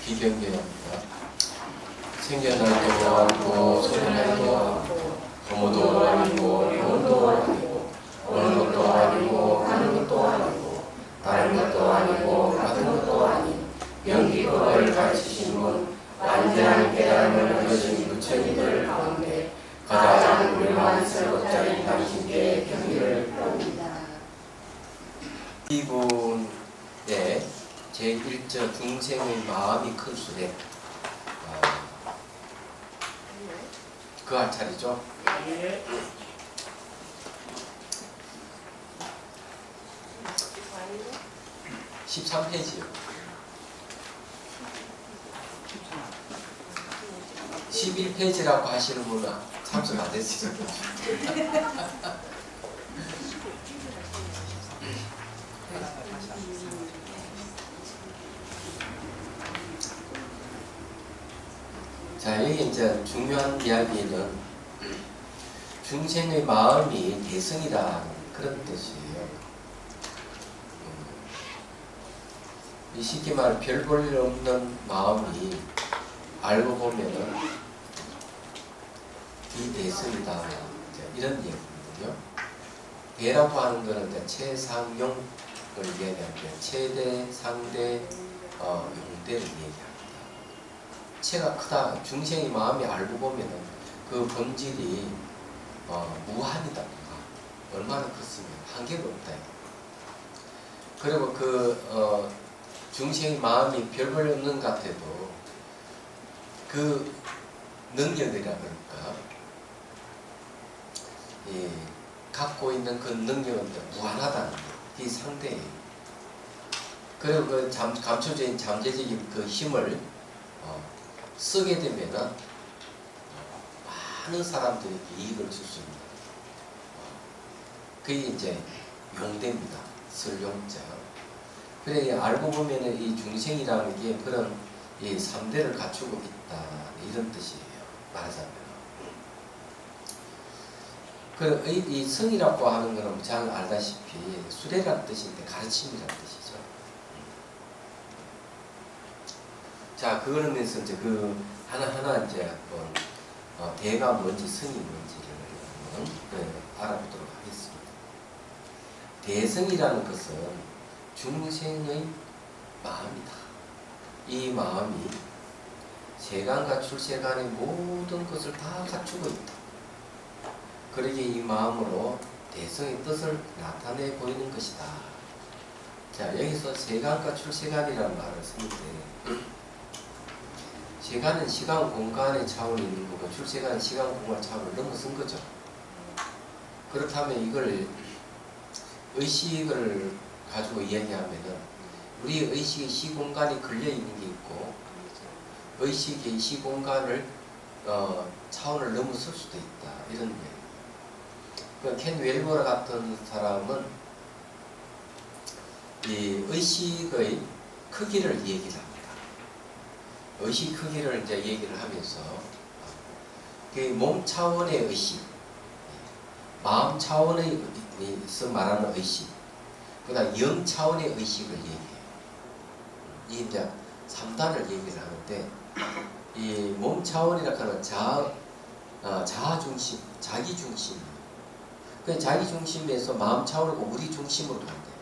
비경계합니다. 생겨날도 않고 소멸날도 않고 부모도 아니고 영도 아니고 오는 것도 아니고 가는 것도 아니고 다른 것도 아니고 같은 것도 아닌 영기법을 가르치신 분 완전한 깨달음을 얻으신 부처님들 가운데 가장 훌륭한 설법자인 당신께 경의를 표합니다. 이분의 제1저 중생의 마음이 큰 수레 그 할 차례죠. 13페이지요. 11페이지라고 하시는 분은 참석 안 됐어요. 자, 여기 이제 중요한 이야기는 중생의 마음이 대성이다 그런 뜻이에요. 이 쉽게 말해 별 볼 일 없는 마음이 알고 보면은 이 대성이다 이런 얘기거든요. 대라고 하는 거는 이제 최상용을 얘기하는데 최대, 상대, 용대를 얘기합니다. 체가 크다. 중생의 마음이 알고 보면은 그 본질이 무한이다. 얼마나 컸으면 한계가 없다. 그리고 그 중생의 마음이 별 볼 없는 것 같아도 그 능력이라 그럴까 갖고 있는 그 능력은 무한하다는 게 이 상대예요. 그리고 그 감초적인 잠재적인 그 힘을 쓰게 되면은 많은 사람들에게 이익을 줄 수 있는 그게 이제 용대입니다. 설용자. 그래 알고 보면은 이 중생이라는 게 그런 이 3대를 갖추고 있다 이런 뜻이에요. 말하자면. 그 이 성이라고 하는 것은 잘 알다시피 수레라는 뜻인데 가르침이라는 뜻이죠. 자, 그러면서 이제 그 하나하나 이제 한번 대가 뭔지 성이 뭔지를 알아보도록 하겠습니다. 대성이라는 것은 중생의 마음이다. 이 마음이 세간과 출세간의 모든 것을 다 갖추고 있다. 그러기에 이 마음으로 대성의 뜻을 나타내 보이는 것이다. 자, 여기서 세간과 출세간이라는 말을 쓸 때 세간은 시간 공간의 차원이 있는 거고 출세간은 시간 공간 차원을 넘어선 거죠. 그렇다면 이걸 의식을 가지고 이야기하면은 우리 의식의 시공간이 걸려 있는 게 있고 의식의 시공간을 차원을 넘어설 수도 있다 이런 거예요. 켄 웰버 같은 사람은 이 의식의 크기를 얘기를 합니다. 의식 크기를 이제 얘기를 하면서 그 몸 차원의 의식, 마음 차원에서 말하는 의식, 그다음 영 차원의 의식을 얘기해요. 이 이제 3단을 얘기를 하는데 이 몸 차원이라고 하는 자아 중심, 자기 중심. 그 자기 중심에서 마음 차원이고 우리 중심으로 간대요.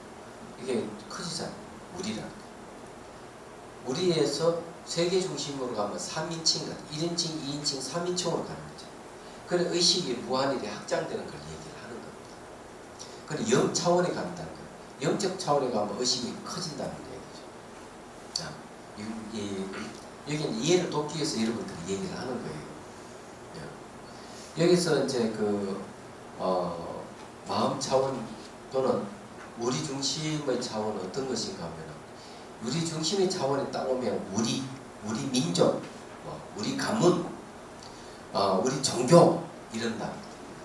이게 커지잖아요. 우리라는 거. 우리에서 세계 중심으로 가면 3인칭, 1인칭, 2인칭, 3인칭으로 가는 거죠. 그래 의식이 무한일에 확장되는 걸 얘기를 하는 겁니다. 그래 영 차원에 간다는 거예요. 영적 차원에 가면 의식이 커진다는 얘기죠. 자, 여기는 이해를 돕기 위해서 여러분들이 얘기를 하는 거예요. 여기서 이제 마음 차원 또는 우리 중심의 차원은 어떤 것인가 하면 우리 중심의 차원에 딱 오면 우리 민족, 우리 가문, 우리 종교 이런다.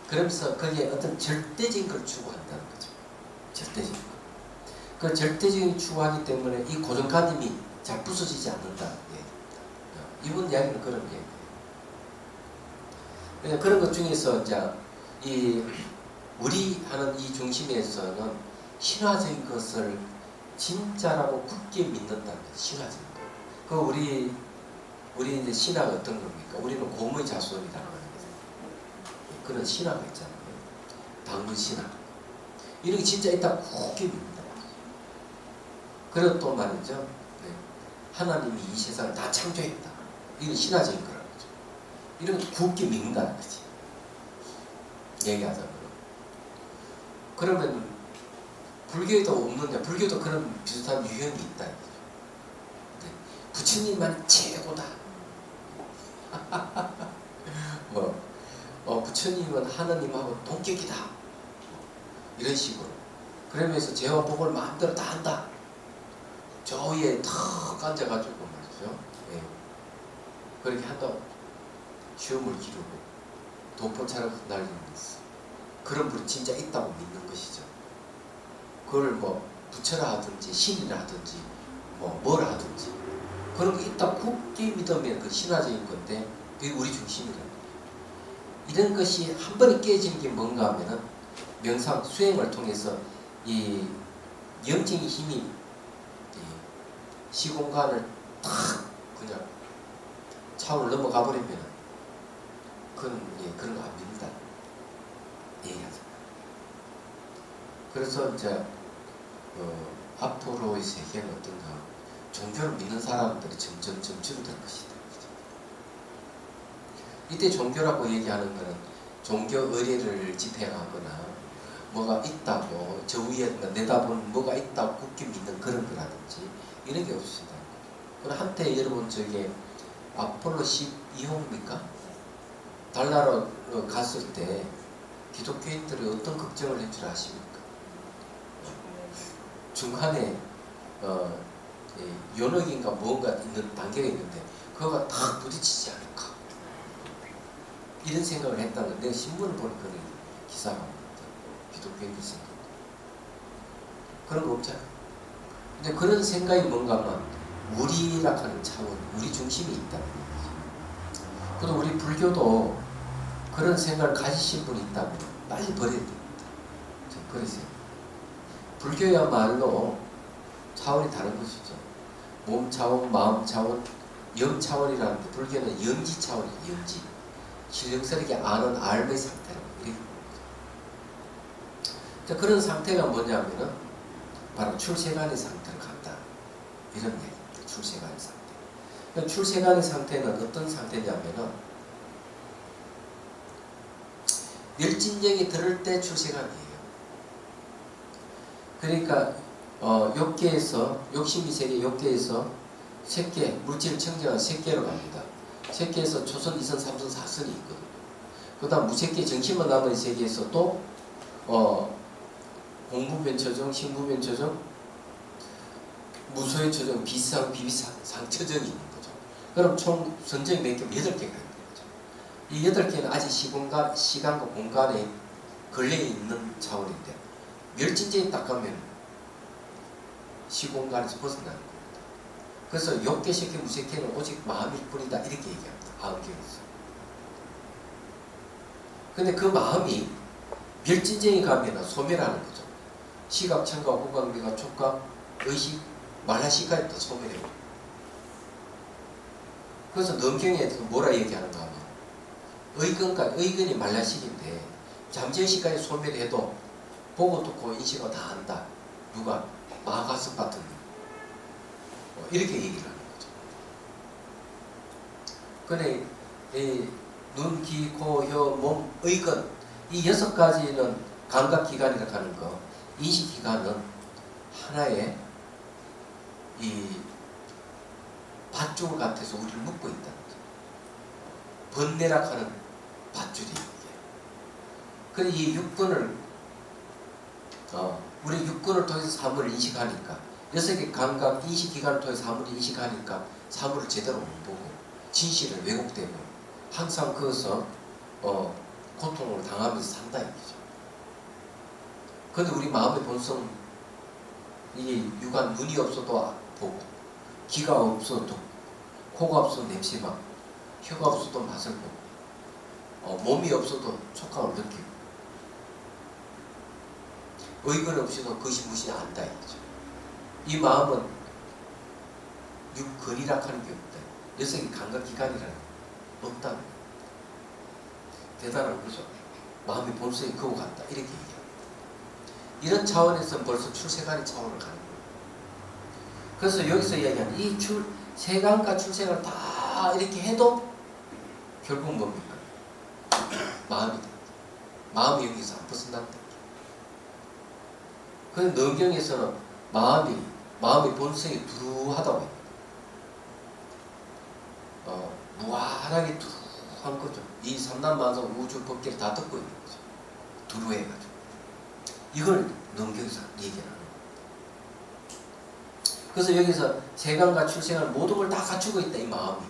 그러면서 거기에 어떤 절대적인 걸 추구한다는 거죠. 절대적인 거. 그 절대적인 추구하기 때문에 이 고정관념이 잘 부서지지 않는다. 이분 이야기는 그런 얘기예요. 그런 것 중에서 이제 이 우리 하는 이 중심에서는 신화적인 것을 진짜라고 굳게 믿는다는 것, 신화적인 것. 그 우리 이제 신화가 어떤 겁니까? 우리는 곰의 자손이라고 하는 거죠. 그런 신화가 있잖아요. 당군 신화. 이런 게 진짜 있다 굳게 믿는다. 그리고 또 말이죠. 네. 하나님이 이 세상을 다 창조했다. 이건 신화적인 거라는 거죠. 이런 거 굳게 믿는다는 거지. 얘기하자면. 그러면 불교에도 없느냐? 불교도 그런 비슷한 유형이 있다. 네. 부처님만 최고다. 부처님은 하나님하고 동격이다. 이런 식으로. 그러면서 죄와 복을 마음대로 다 한다. 저 위에 턱 앉아가지고 말이죠. 예. 그렇게 한다고 시험을 기르고 도포차를 흩날리는 그런 분이 진짜 있다고 믿는 것이죠. 그걸 뭐 부처라 하든지 신이라 하든지 뭐라 하든지 그런 게 있다 굳게 믿으면 그 신화적인 건데 그게 우리 중심이라는 거예요. 이런 것이 한 번에 깨지는 게 뭔가 하면은 명상 수행을 통해서 이 영적인 힘이 시공간을 탁 그냥 차원을 넘어가 버리면 그건 그런 거 안 믿는다 얘기하죠. 그래서 이제 앞으로의 세계는 어떤가? 종교를 믿는 사람들이 점점 줄어들 것이다. 이때 종교라고 얘기하는 것은 종교 의례를 집행하거나 뭐가 있다고 저 위에 내다보는 뭐가 있다고 굳게 믿는 그런 거라든지 이런 게 없습니다. 그럼 한때 여러분 저게 아폴로 12호입니까? 달나라로 갔을 때 기독교인들이 어떤 걱정을 할 줄 아십니까? 중간에 연옥인가 뭔가 있는 단계가 있는데 그거가 탁 부딪히지 않을까 이런 생각을 했다는 걸 내가 신문을 보니까 기사가 나왔다. 기독교인들 생각 그런 거 없잖아. 근데 그런 생각이 뭔가 하면 우리라 하는 차원 우리 중심이 있다는 거죠. 그래도 우리 불교도 그런 생각을 가지신 분이 있다면 빨리 버려야 됩니다. 그러세요. 불교야말로 차원이 다른 것이죠. 몸 차원, 마음 차원, 영 차원이라는데 불교는 영지 차원이에요. 영지. 신령스럽게 아는 알의 상태라고 이렇게 봅니다. 그런 상태가 뭐냐면은 바로 출세간의 상태를 갖다 이런 얘기입니다. 출세간의 상태. 출세간의 상태는 어떤 상태냐면은 멸진정이 들을 때 출세간이에요. 그러니까 욕계에서 욕심이 세계 욕계에서 색계 물질 청정한 색계로 갑니다. 색계에서 초선, 이선, 삼선, 사선이 있거든요. 그 다음 무색계 정신만 남은 세계에서 또 공부변처정, 신부변처정, 무소유처정, 비상, 비비상처정이 있는 거죠. 그럼 총 선정이 몇 개? 8개가 있는 거죠. 이 8개는 아직 시간과 공간에 걸려있는 차원인데 멸진정이 딱 가면 시공간에서 벗어나는 겁니다. 그래서 욕계, 색계, 무색계는 오직 마음일 뿐이다 이렇게 얘기합니다. 아흔경에서. 근데 그 마음이 멸진정이 가면 소멸하는 거죠. 시각, 청각, 후각, 미각, 촉각, 의식, 말라시까지 다 소멸해요. 그래서 넘경에서 뭐라 얘기하는가 하면 의근이 말라식인데 잠재의식까지 소멸해도 보고 듣고 인식은 다 한다. 누가? 마가스 같은 이렇게 얘기를 하는 거죠. 근데 눈, 귀, 코, 혀, 몸, 의근 이 6가지는 감각기관이라고 하는 거 인식기관은 하나의 이 밧줄 같아서 우리를 묶고 있다는 거죠. 번뇌라 하는 밧줄이 이게. 근데 이 육근을 우리 육근을 통해서 사물을 인식하니까 6개 감각 인식기관을 통해서 사물을 인식하니까 사물을 제대로 못 보고 진실을 왜곡되고 항상 그것을 고통을 당하면서 산다 이거죠. 그런데 우리 마음의 본성 이게 육안 눈이 없어도 보고 귀가 없어도 코가 없어도 냄새 맡고 혀가 없어도 맛을 보고 몸이 없어도 촉감을 느끼고 의견 없이도 그것이 무엇이 안다 이거죠. 이 마음은 육거리라 하는 게 없다. 여성의 감각기관이라는 게 없다. 대단한 거죠. 마음의 본성이 그거 같다. 이렇게 얘기합니다. 이런 차원에서 벌써 출세관의 차원을 가는 거예요. 그래서 여기서 이야기하는 이 세간과 출세관을 다 이렇게 해도 결국 뭡니까? 마음이다. 마음이 여기서 안 벗어난다. 그런데 능경에서는 마음의 본성이 두루하다고 해요. 무한하게 두루한 거죠. 이 삼단만상 우주 법계를 다 듣고 있는 거죠. 두루해가지고. 이걸 능경에서 얘기하는 거예요. 그래서 여기서 세간과 출생을 모든 걸 다 갖추고 있다. 이 마음이.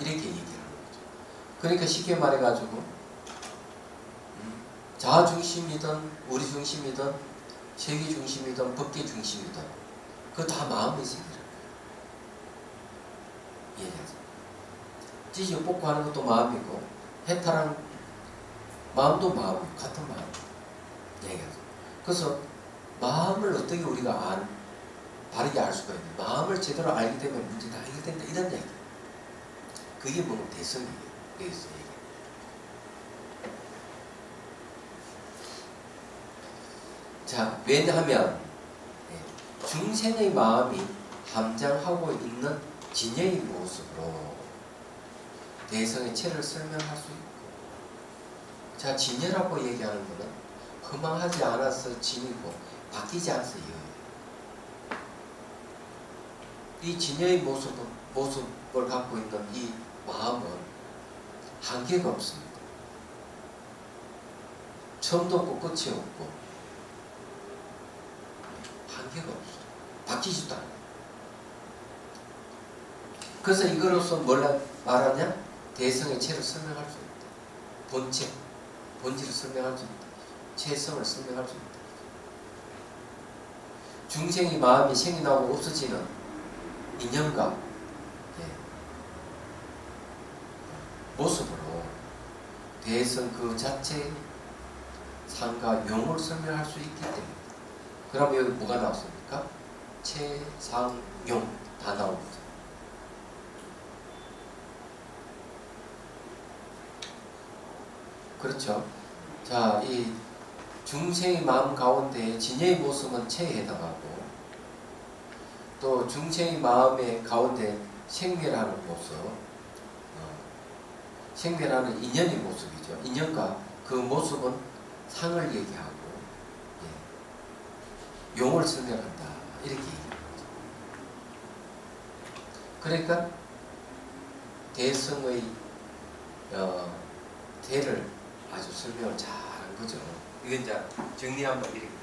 이렇게 얘기하는 거죠. 그러니까 쉽게 말해가지고 자아 중심이든 우리 중심이든 세계 중심이든 법계 중심이든 그거 다 마음의 세계라는 거예요. 얘기하죠. 지식 복구하는 것도 마음이고 해탈한 마음도 마음이고 같은 마음. 얘기하죠. 그래서 마음을 어떻게 우리가 바르게 알 수가 있냐. 마음을 제대로 알게 되면 문제 다 해결된다. 이런 얘기. 그게 뭐 대성이에요. 여기서 얘기. 자, 왜냐하면 중생의 마음이 함장하고 있는 진여의 모습으로 대성의 체를 설명할 수 있고, 자, 진여라고 얘기하는 것은 허망하지 않아서 진이고 바뀌지 않아서 여예요. 이 진여의 모습을 갖고 있는 이 마음은 한계가 없습니다. 처음도 없고 끝이 없고 한계가 없어요. 바뀌지도 않아요. 그래서 이거로서 뭘 말하냐? 대성의 체를 설명할 수 있다. 본질을 설명할 수 있다. 체성을 설명할 수 있다. 중생의 마음이 생이 나고 없어지는 인연과 모습으로 대성 그 자체의 상과 용을 설명할 수 있기 때문에. 그럼 여기 뭐가 나왔습니까? 체상용 다 나온 거죠. 그렇죠. 자, 이 중생의 마음 가운데 진여의 모습은 체에 해당하고, 또 중생의 마음의 가운데 생멸하는 모습, 생멸하는 인연의 모습이죠. 인연과 그 모습은 상을 얘기하고, 용을 설명한다. 이렇게 얘기합니다. 그러니까 대성의 대를 아주 설명을 잘한 거죠. 이건 이제 정리 한번 이렇게.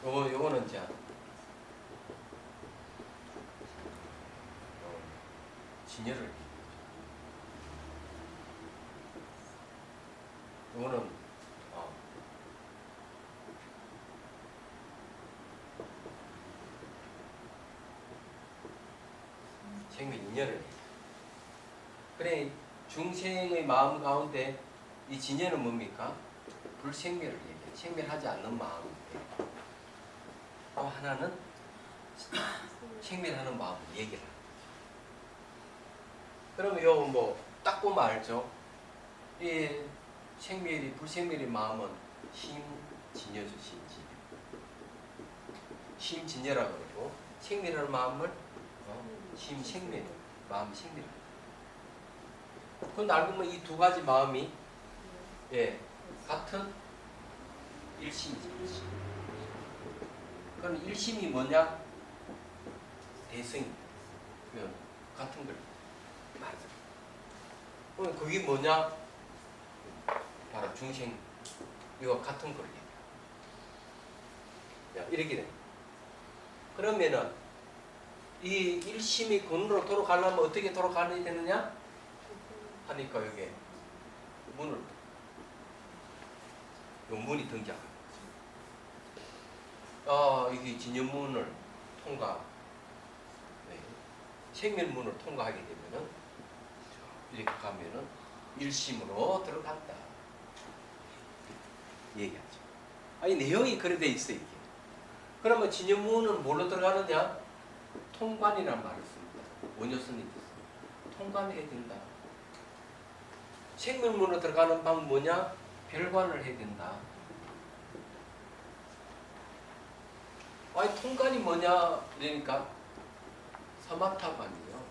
요거는 이제 진여를 요거는 생명 인연을. 그래, 중생의 마음 가운데 이 진여는 뭡니까? 불생멸을 얘기해. 생멸하지 않는 마음인데, 또 하나는 생멸하는 마음을 얘기를 합니다. 그러면 요 뭐 딱 보면 알죠? 이 생멸이 불생멸의 마음은 심진여죠. 심진여라고 그러고, 생멸하는 마음을 심생멸, 마음 생멸. 그런데 알고 보면 이 두 가지 마음이 같은 일심이죠. 그럼 일심이 뭐냐? 대성이. 같은 걸 말하죠. 그럼 그게 뭐냐? 바로 중생. 이거 같은 걸 얘기해요. 이렇게 돼. 그러면은 이 1심이 군으로 돌아가려면 어떻게 돌아가야 되느냐? 하니까 여기 문을 요 문이 등장합니다. 이게 진영문을 통과, 생멸문을 통과하게 되면은 이렇게 가면은 1심으로 들어간다. 얘기하죠. 아니 내용이 그래 돼 있어 이게. 그러면 진영문은 뭘로 들어가느냐? 통관이라는 말을 씁니다. 원효스님께서 통관해야 된다. 생명문으로 들어가는 방법은 뭐냐? 별관을 해야 된다. 아니 통관이 뭐냐? 그러니까 서마타관이요.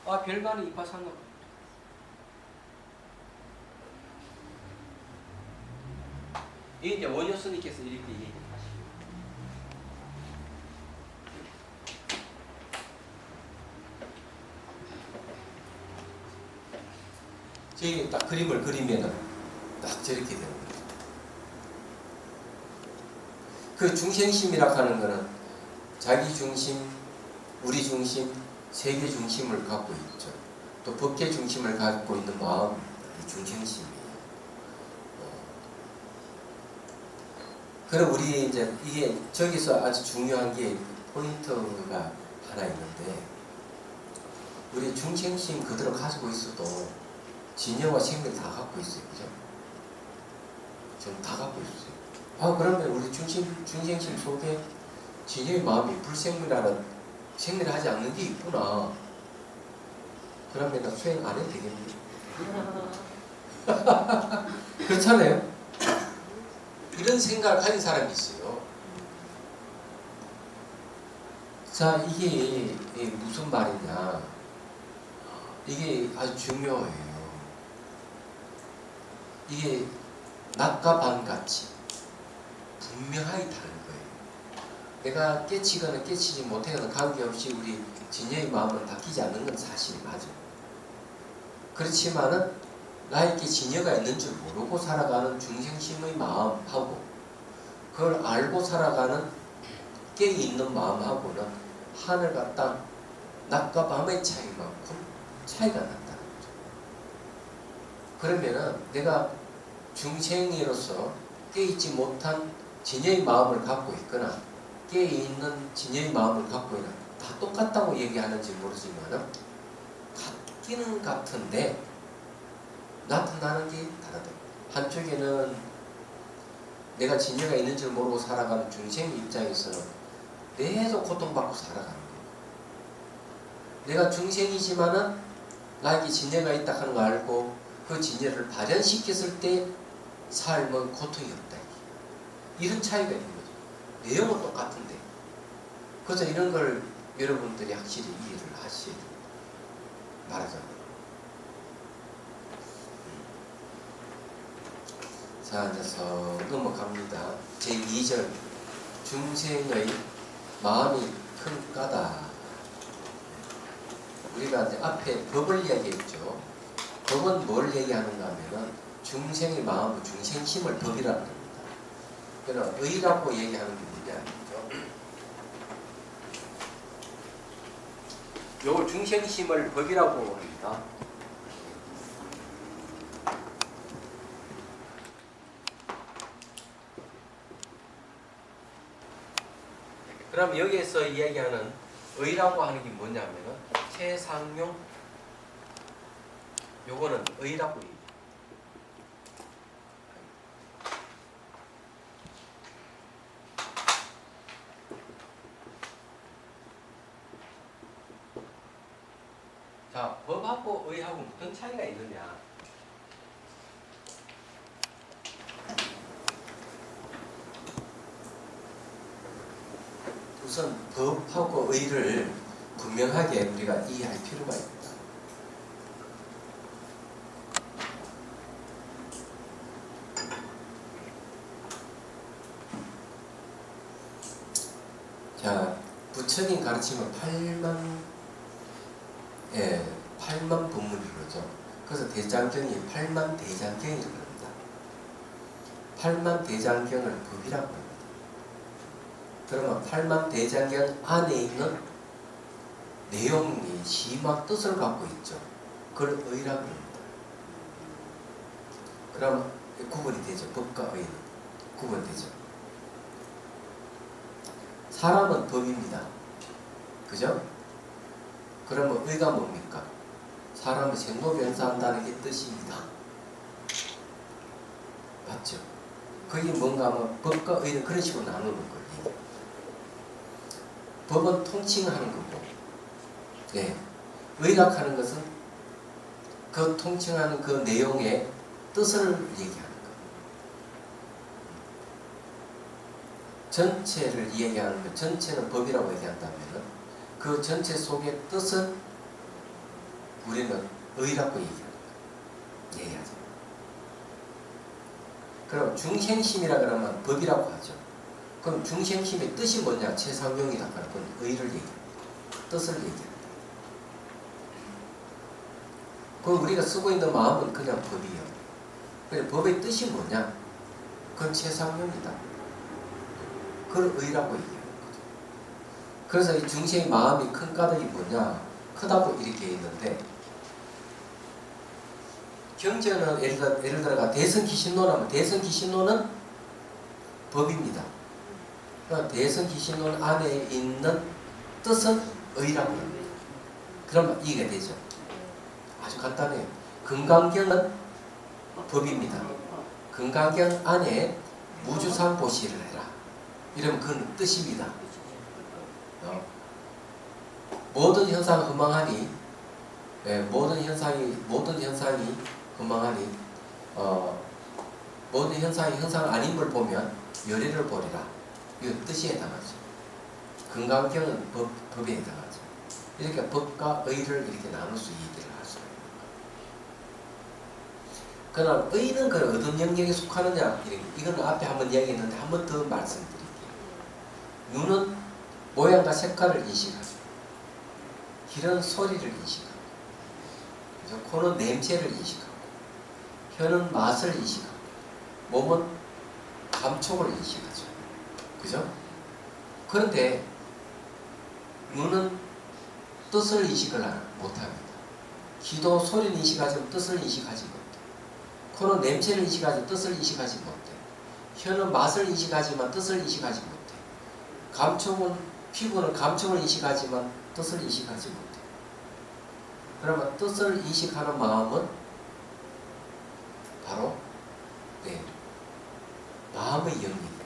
별관이 이파산나. 이게 이제 원효스님께서 이렇게 얘기하시고. 저희 딱 그림을 그리면은 딱 저렇게 되는 거죠. 그 중생심이라 하는 거는 자기 중심, 우리 중심, 세계 중심을 갖고 있죠. 또 법계 중심을 갖고 있는 마음, 중생심이에요. 그럼 우리 이제 이게 저기서 아주 중요한 게 포인트가 하나 있는데, 우리 중생심 그대로 가지고 있어도 진여와 생명 다 갖고 있어요. 그죠? 저는 다 갖고 있어요. 그러면 우리 중생심 속에 진여의 마음이 불생멸하는, 생멸하지 않는 게 있구나. 그러면 나 수행 안 해도 되겠네. 그렇잖아요? 이런 생각을 가진 사람이 있어요. 자, 이게 무슨 말이냐. 이게 아주 중요해요. 이게 낮과 밤같이 분명하게 다른 거예요. 내가 깨치거나 깨치지 못하거나 관계없이 우리 진여의 마음을 바뀌지 않는 건 사실이 맞아요. 그렇지만은 나에게 진여가 있는 줄 모르고 살아가는 중생심의 마음하고 그걸 알고 살아가는 깨어있는 마음하고는 하늘과 땅, 낮과 밤의 차이만큼 차이가 난다는 거죠. 그러면은 내가 중생이로서 깨어있지 못한 진여의 마음을 갖고 있거나 깨어있는 진여의 마음을 갖고 있는, 다 똑같다고 얘기하는지 모르지만은 같기는 같은데 나타나는 게 다르다. 한쪽에는 내가 진여가 있는 줄 모르고 살아가는 중생 입장에서는 계속 고통받고 살아가는 거예요. 내가 중생이지만은 나에게 진여가 있다 하는 거 알고 그 진여를 발현시켰을 때 삶은 고통이 없다. 이런 차이가 있는 거죠. 내용은 똑같은데. 그래서 이런 걸 여러분들이 확실히 이해를 하셔야 됩니다. 말하자면. 자, 앉아서 넘어갑니다. 제2절. 중생의 마음이 큰 까닭. 우리가 이제 앞에 법을 이야기했죠. 법은 뭘 얘기하는가 하면은 중생의 마음, 중생심을 법이라고 합니다. 그러나 의라고 얘기하는 게 뭐냐. 요 중생심을 법이라고 합니다. 그럼 여기에서 이야기하는 의라고 하는 게 뭐냐면은 최상용, 요거는 의라고 얘기해요. 자, 법하고 의하고 어떤 차이가 있느냐. 우선 법하고 의를 분명하게 우리가 이해할 필요가 있다. 자, 부처님 가르침은 8만 법문이 그러죠. 그래서 대장경이 8만 대장경이라고 합니다. 팔만대장경을 법이라고 합니다. 그러면 팔만대장경 안에 있는 내용이 심한 뜻을 갖고 있죠. 그걸 의라고 합니다. 그럼 구분이 되죠. 법과 의는 구분되죠. 사람은 법입니다. 그죠? 그러면 의가 뭡니까? 사람은 생로병사한다는 게 뜻입니다. 맞죠? 그게 뭔가 하면 법과 의는 그런 식으로 나누는 거예요. 법은 통칭하는 거고, 네. 의학하는 것은 그 통칭하는 그 내용의 뜻을 얘기하는 거예요. 전체를 얘기하는 거, 전체는 법이라고 얘기한다면 그 전체 속의 뜻은 우리는 의라고 얘기하죠. 그럼 중생심이라 그러면 법이라고 하죠. 그럼 중생심의 뜻이 뭐냐? 최상용이다. 그건 의를 얘기합니다. 뜻을 얘기합니다. 그럼 우리가 쓰고 있는 마음은 그냥 법이에요. 그래, 법의 뜻이 뭐냐? 그건 최상용이다. 그걸 의라고 얘기하는 거죠. 그래서 이 중생의 마음이 큰 까닭이 뭐냐? 크다고 이렇게 있는데, 경전은 예를 들어가 대성기신론하면 대성기신론은 법입니다. 그러니까 대성기신론 안에 있는 뜻은 의라고 합니다. 그러면 이해가 되죠. 아주 간단해요. 금강경은 법입니다. 금강경 안에 무주상보시를 해라. 이러면 그건 뜻입니다. 모든 현상 허망하니, 모든 현상이 허망하니, 모든 현상이 현상 아닌 걸 보면 열애를 보리라. 이건 뜻에 해당하죠. 금강경은 법에 해당하죠. 이렇게 법과 의를 이렇게 나눌 수 있도록 할 수가 있는 거예요. 그러나 의는 그 어떤 영역에 속하느냐? 이건 앞에 한번 이야기했는데 한 번 더 말씀드릴게요. 눈은 모양과 색깔을 인식하죠. 귀는 소리를 인식하고, 코는 냄새를 인식하고, 혀는 맛을 인식하고, 몸은 감촉을 인식하죠. 그죠? 그런데 눈은 뜻을 인식을 못합니다. 귀도 소리를 인식하지만 뜻을 인식하지 못해. 코는 냄새를 인식하지 뜻을 인식하지 못해. 혀는 맛을 인식하지만 뜻을 인식하지 못해. 피부는 감촉을 인식하지만 뜻을 인식하지 못해. 그러면 뜻을 인식하는 마음은 바로 마음의 영역입니다.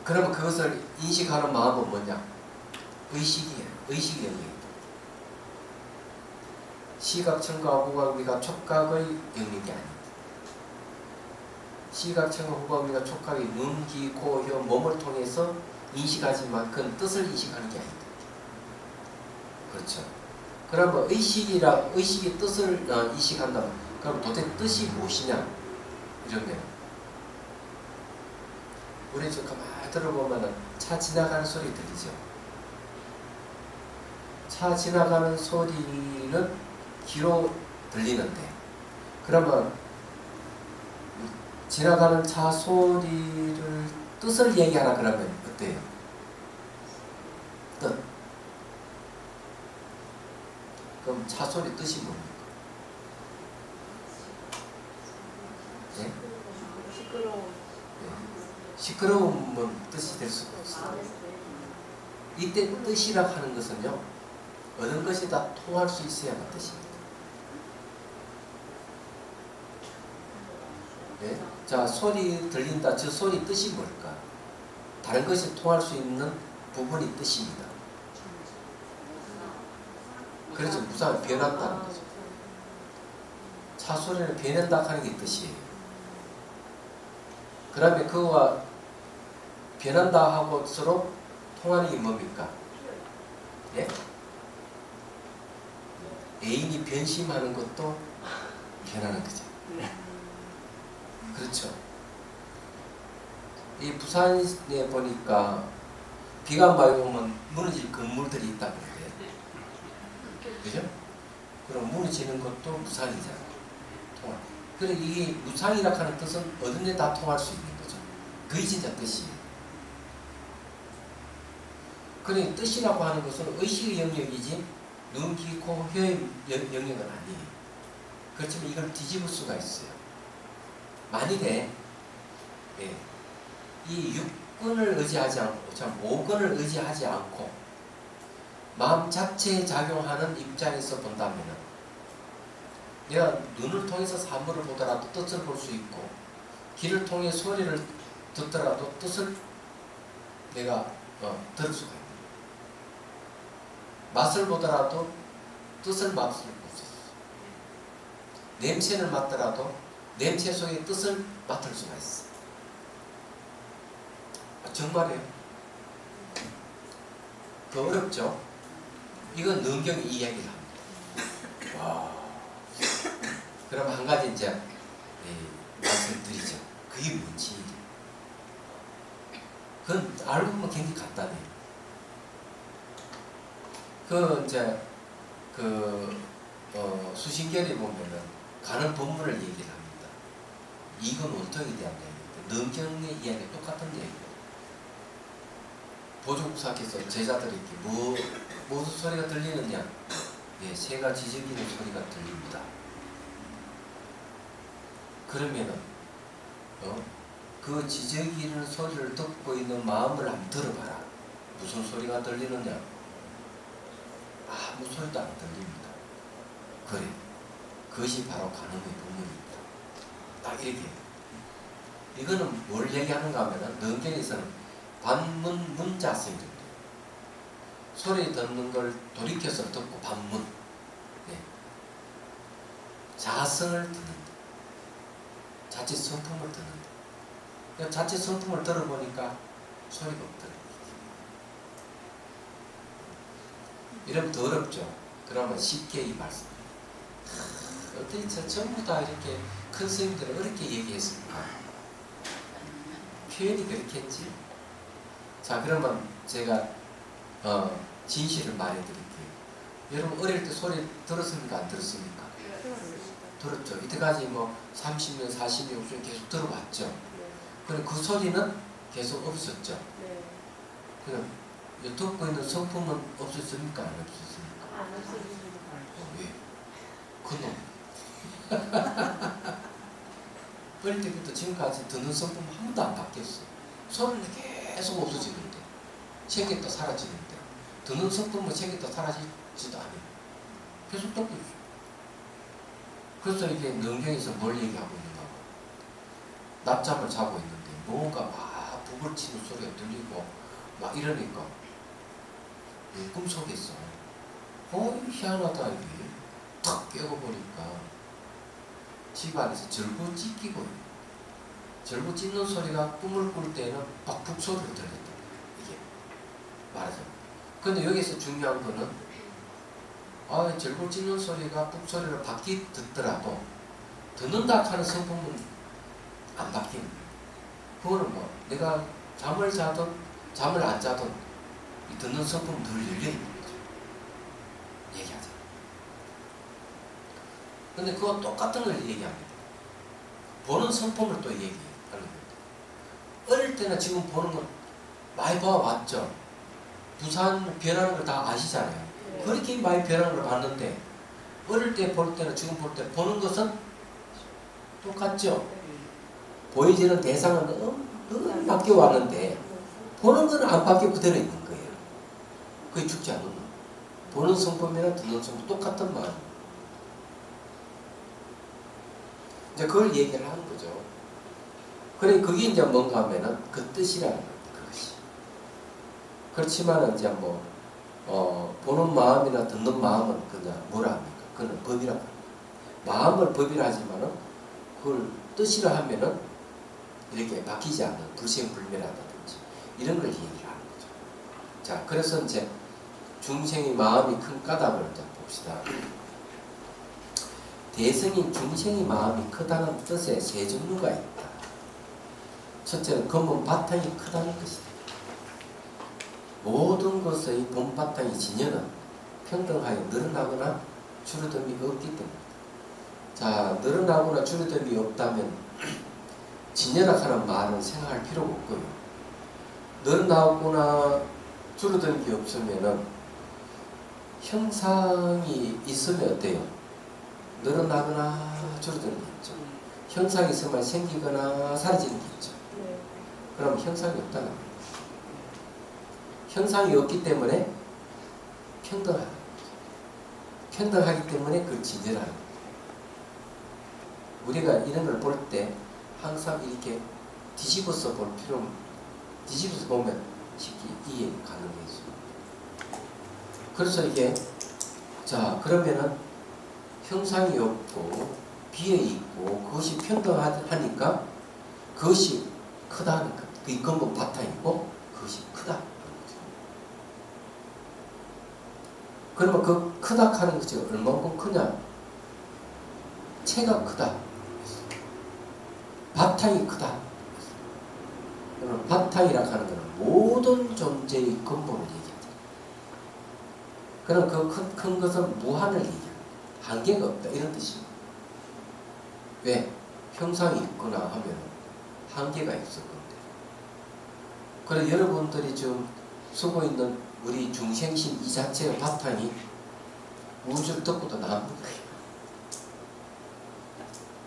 그러면 그것을 인식하는 마음은 뭐냐? 의식이에요. 의식 영역입니다. 시각, 청각, 후각, 미각, 촉각의 영역이 아닙니다. 시각, 청각, 후각, 미각, 촉각이 눈, 귀, 코, 혀, 몸을 통해서 인식하지만 그건 뜻을 인식하는 게 아닙니다. 그렇죠. 그러면 의식이 뜻을 인식한다면 그럼 도대체 뜻이 무엇이냐? 이러면 우리 지금 가만히 들어보면 차 지나가는 소리 들리죠? 차 지나가는 소리는 귀로 들리는데, 그러면 지나가는 차 소리를 뜻을 얘기하라 그러면 어때요? 뜻. 그럼 차 소리 뜻이 뭡니까? 네? 시끄러움은 뜻이 될 수가 없어요. 이때 뜻이라 하는 것은요, 어느 것이 다 통할 수 있어야만 뜻입니다. 네? 자, 소리 들린다. 저 소리 뜻이 뭘까? 다른 것이 통할 수 있는 부분이 뜻입니다. 그래서 무상을 변한다는 거죠. 차 소리를 변한다 하는 게 뜻이에요. 그 다음에 그와 변한다 하고 서로 통하는 게 뭡니까? 예? 애인이 변심하는 것도 변하는 거죠. 그렇죠. 이 부산에 보니까 비가 많이 오면 무너질 건물들이 있다고 그래요. 그죠? 그럼 무너지는 것도 부산이잖아요. 통합. 그래 이게 무상이라 하는 뜻은 어딘데 다 통할 수 있는 거죠. 그게 진짜 뜻이에요. 그래 뜻이라고 하는 것은 의식의 영역이지 눈, 귀, 코, 혀의 영역은 아니에요. 그렇지만 이걸 뒤집을 수가 있어요. 만일에 예, 이 육근을 의지하지 않고 참 오근을 의지하지 않고 마음 자체에 작용하는 입장에서 본다면은 내가 눈을 통해서 사물을 보더라도 뜻을 볼 수 있고 귀를 통해 소리를 듣더라도 뜻을 내가 들을 수가 있고 맛을 보더라도 뜻을 맛을 볼 수 있어. 냄새를 맡더라도 냄새 속에 뜻을 맡을 수가 있어. 정말이에요. 더 어렵죠? 이건 능경이 이야기를 합니다. 와. 그럼 한 가지 이제 말씀드리죠. 그게 뭔지. 그건 알고 보면 굉장히 간단해요. 수신결에 보면은 가는 본문을 얘기를 합니다. 이건 원통에 대한 얘기입니다. 능경의 이야기 똑같은 얘기예요. 보조국사께서 제자들에게 무슨 소리가 들리느냐? 예, 새가 지저귀는 소리가 들립니다. 그러면은 그 지저귀는 소리를 듣고 있는 마음을 한번 들어봐라. 무슨 소리가 들리느냐? 아무 소리도 안 들립니다. 그래, 그것이 바로 간음의 본문입니다. 딱 이렇게. 이거는 뭘 얘기하는가 하면은 능경에서는 반문 문자성입니다. 소리 듣는 걸 돌이켜서 듣고 반문. 네. 자성을 듣는다. 자칫 성품을 듣는다. 자칫 성품을 들어보니까 소리가 없더라. 이러면 더 어렵죠. 그러면 쉽게 이 말씀. 어떻게 전부 다 이렇게 큰 스님들은 어렵게 얘기했습니까? 표현이 그렇게 했지. 자, 그러면 제가 진실을 말해드릴게요. 여러분 어릴 때 소리 들었습니까? 안 들었습니까? 들었죠. 이때까지 뭐 30년, 40년 좀 계속 들어봤죠. 그럼 그 소리는 계속 없었죠. 그럼 듣고 있는 성품은 없었습니까? 안 없었습니까? 안 없어지는 왜? 그놈. 어릴 때부터 지금까지 듣는 성품 한 번도 안 바뀌었어. 소리는 계속 없어지는데, 책이 또 사라지는데, 듣는 성품은 책이 또 사라지지도 않아요. 계속 듣고 있어. 그래서 이게 능경에서 뭘 얘기하고 있는가 봐. 낮잠을 자고 있는데 뭔가 막 북을 치는 소리가 들리고 막 이러니까 꿈속에서 희한하다 이게 탁 깨고 보니까 집안에서 절구 찢기고 있는, 절구 찢는 소리가 꿈을 꿀 때는 막 북소리를 들렸다. 이게 말하자면. 근데 여기서 중요한 거는 절구 찢는 소리가 북소리를 바뀌 듣더라도 듣는다 하는 성품은 안 바뀌는 거예요. 그거는 뭐 내가 잠을 자든 잠을 안 자든 이 듣는 성품은 늘 열려있는 거죠. 얘기하자. 근데 그거 똑같은 걸 얘기합니다. 보는 성품을 또 얘기하는 겁니다. 어릴 때는 지금 보는 건 많이 봐왔죠. 부산 변하는 걸 다 아시잖아요. 그렇게 많이 변하는 걸 봤는데 어릴 때 볼 때는 지금 볼 때 보는 것은 똑같죠. 보여지는 대상은 바뀌어 왔는데 보는 건 안 바뀌어 그대로 있는 거예요. 그게 죽지 않는 거예요. 보는 성품이나 듣는 성품 똑같은 마음. 이제 그걸 얘기를 하는 거죠. 그래 그게 이제 뭔가 하면은 그 뜻이라는 겁니다. 그것이. 그렇지만은 이제 보는 마음이나 듣는 마음은 그냥 뭐라 합니까? 그건 법이라고 합니다. 마음을 법이라 하지만은 그걸 뜻이라 하면은 이렇게 바뀌지 않는 불생불멸하다든지 이런 걸 얘기를 하는 거죠. 자, 그래서 이제 중생의 마음이 큰 까닭을 이제 봅시다. 대승인 중생의 마음이 크다는 뜻에 세 종류가 있다. 첫째는 근본 바탕이 크다는 것이다. 모든 것의 본바탕이 진여는 평등하여 늘어나거나 줄어듦이 없기 때문이다. 자, 늘어나거나 줄어듦이 없다면 진열학하는 말은 생각할 필요가 없고요. 늘어나거나 줄어든 게 없으면은 형상이 있으면 어때요? 늘어나거나 줄어드는 게 있죠. 형상이 있으면 생기거나 사라지는 게 있죠. 그럼 형상이 없다는 거예요. 형상이 없기 때문에 평등하다. 평등하기 때문에 그 진열하는 거예요. 우리가 이런 걸 볼 때 항상 이렇게 뒤집어서 볼 필요는, 뒤집어서 보면 쉽게 이해 가능해져요. 그래서 이게, 자, 그러면은 형상이 없고 비어 있고 그것이 평등하니까 그것이 크다는 거. 그 근본 바탕이고 그것이 크다. 그러면 그 크다 하는 것이 얼마큼 크냐? 체가 크다. 바탕이 크다. 그럼 바탕이라고 하는 것은 모든 존재의 근본을 얘기하죠. 그럼 그 큰 것은 무한을 얘기합니다. 한계가 없다. 이런 뜻입니다. 왜? 형상이 있거나 하면 한계가 있을 건데. 그래서 여러분들이 지금 쓰고 있는 우리 중생심 이 자체의 바탕이 우주를 덮고도 남는 거예요.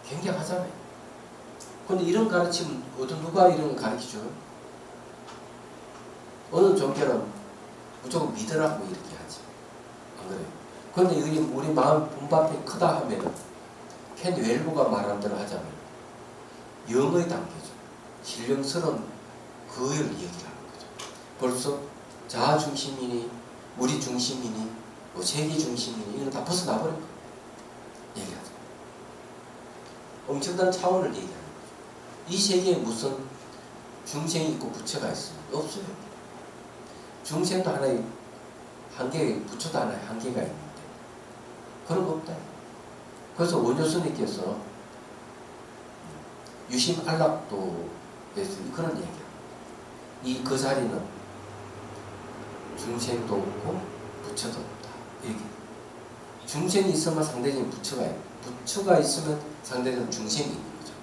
굉장하잖아요. 근데 이런 가르침, 누가 이런 걸 가르치죠? 어느 종교는 무조건 믿으라고 이렇게 하지. 안 그래요? 그런데 우리 마음 분바탕이 크다 하면은, 켄 웰브가 말한 대로 하자면, 영의 단계죠. 신령스러운 그의 얘기를 하는 거죠. 벌써 자아 중심이니, 우리 중심이니, 뭐 세계 중심이니, 이런 거 다 벗어나버린 거예요. 얘기하죠. 엄청난 차원을 얘기하는 거죠. 이 세계에 무슨 중생이 있고 부처가 있습니까? 없어요. 중생도 하나의 한계, 부처도 하나의 한계가 있는데 그런 거 없다. 그래서 원효스님께서 유심 안락도에서 그런 얘기합니다. 그 자리는 중생도 없고 부처도 없다. 이렇게. 중생이 있으면 상대적인 부처가 있고 부처가 있으면 상대적인 중생이 있는 거죠.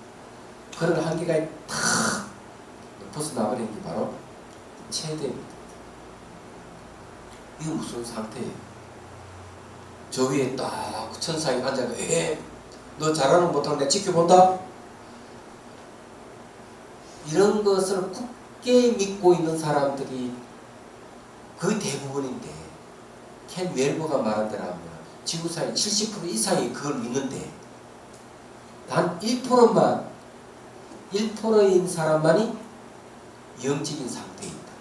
그런 한계가 탁 벗어나버리는 게 바로 체대입니다. 이거 무슨 상태예요? 저 위에 딱 천상이 앉아서 너 잘하는 못하는 내가 지켜본다? 이런 것을 굳게 믿고 있는 사람들이 거의 대부분인데 켄 웰버가 말한 대로 하면 지구상의 70% 이상이 그걸 믿는데 단 1%인 사람만이 영적인 상태에 있다.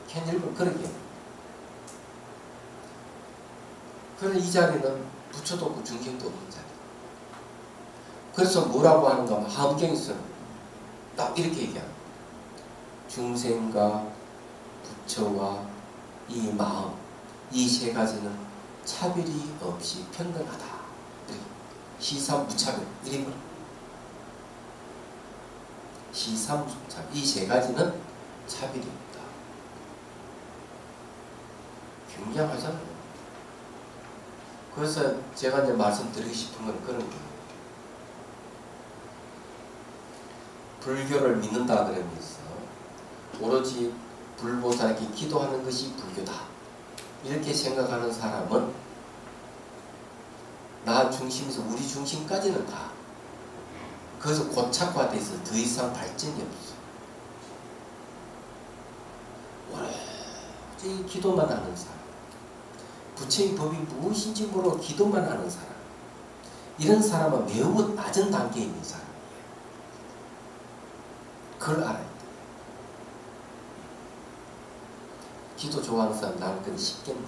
켄 웰버는 그렇게 해요. 그래서 이 자리는 부처도 없고 중생도 없는 자리. 그래서 뭐라고 하는가 하면 하엄경에서는 딱 이렇게 얘기합니다. 중생과 부처와 이 마음, 이 세 가지는 차별이 없이 평등하다. 시삼무차별 이런 거. 시삼무차별 이 세 가지는 차별이 없다. 굉장하잖아요. 그래서 제가 이제 말씀드리고 싶은 건 그런 거예요. 불교를 믿는다 그러면서 오로지 불보살에게 기도하는 것이 불교다. 이렇게 생각하는 사람은 나 중심에서 우리 중심까지는 가. 그래서 고착화돼서 더 이상 발전이 없어. 오로지 기도만 하는 사람. 부처의 법이 무엇인지 모르고 기도만 하는 사람. 이런 사람은 매우 낮은 단계에 있는 사람이에요. 그걸 알아야 돼. 기도 좋아하는 사람 나올 건 쉽겠네.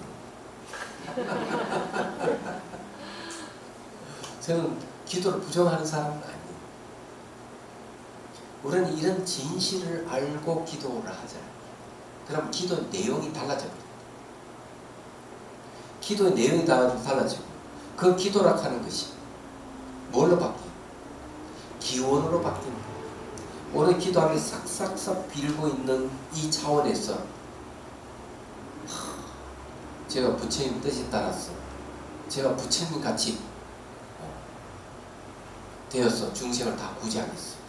저는 기도를 부정하는 사람은 아니에요. 우리는 이런 진실을 알고 기도를 하잖아요. 그럼 기도 내용이 달라져요. 기도의 내용이 달라지고 그 기도라고 하는 것이 뭘로 바뀌어요? 기원으로 바뀝니다. 오늘 기도하는 싹싹싹 빌고 있는 이 차원에서 제가 부처님 뜻에 따라서 제가 부처님 같이 되어서 중생을 다 구제하겠습니다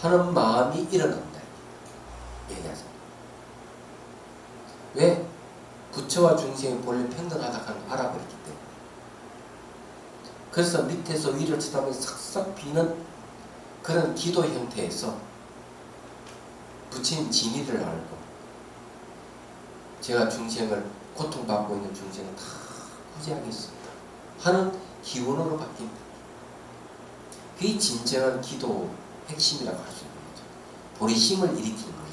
하는 마음이 일어난다 얘기하죠. 왜? 부처와 중생이 본래 평등하다고 하는 걸 알아버렸기 때문에. 그래서 밑에서 위를 쳐다보면 싹싹 비는 그런 기도 형태에서 부처님 진리를 알고 제가 중생을 고통받고 있는 중생을 다 구제하겠습니다 하는 기원으로 바뀐다. 그게 진정한 기도 핵심이라고 할 수 있는 거죠. 보리심을 일으키는 거예요.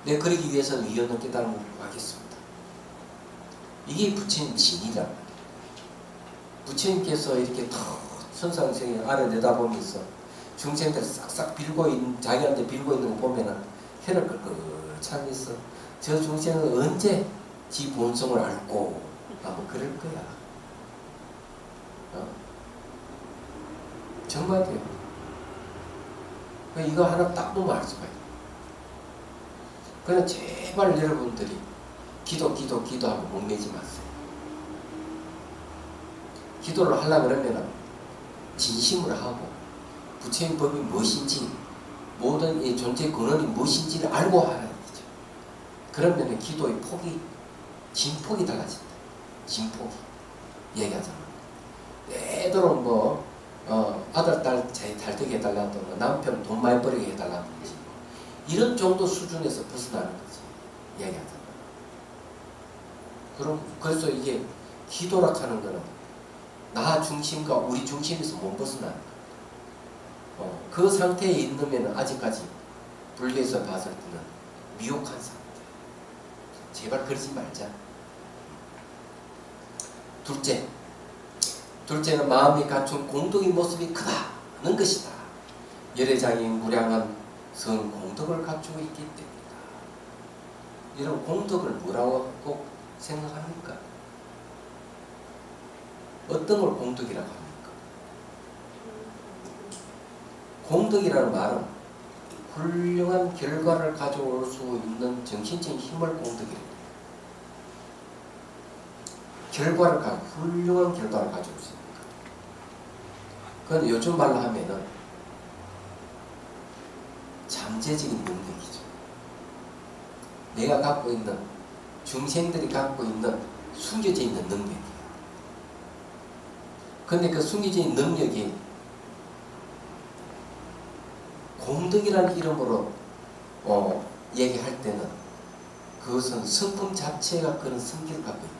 네, 그러기 위해서는 위원을 깨달음을 하겠습니다. 이게 부처님 진이란 말이에요. 부처님께서 이렇게 턱 선상생에 아래 내다보면서 중생들 싹싹 빌고 있는, 자기한테 빌고 있는 거 보면은 혀를 끌끌차면서 저 중생은 언제 지 본성을 알고 아마 그럴 거야. 정말 돼요. 이거 하나 딱 보면 알 수가 있어요. 그냥 제발 여러분들이 기도하고 목매지 마세요. 기도를 하려고 그러면 진심으로 하고 부처님 법이 무엇인지 모든 이 존재의 근원이 무엇인지를 알고 하라는 거죠. 그러면 기도의 폭이 진폭이 달라진다. 진폭이 얘기하잖아. 되도록 뭐 아들 딸 잘 되게 해달라든가 남편 돈 많이 벌게 해달라든지 이런 정도 수준에서 벗어나는 거지. 얘기하잖아. 그래서 이게 기도라 하는 거는 나 중심과 우리 중심에서 못 벗어나는 거야. 그 상태에 있으면 아직까지 불교에서 봤을 때는 미혹한 상태. 제발 그러지 말자. 둘째는 마음이 갖춘 공덕의 모습이 크다는 것이다. 열애장인 무량한 선 공덕을 갖추고 있기 때문이다. 이런 공덕을 뭐라고 꼭 생각합니까? 어떤 걸 공덕이라고 합니까? 공덕이라는 말은 훌륭한 결과를 가져올 수 있는 정신적인 힘을 공덕이랍니다. 훌륭한 결과를 가져올 수 있는 것. 그건 요즘 말로 하면은 잠재적인 능력이죠. 내가 갖고 있는, 중생들이 갖고 있는 숨겨져 있는 능력이에요. 근데 그 숨겨져 있는 능력이 공덕이라는 이름으로 얘기할 때는 그것은 성품 자체가 그런 성질을 갖고 있다.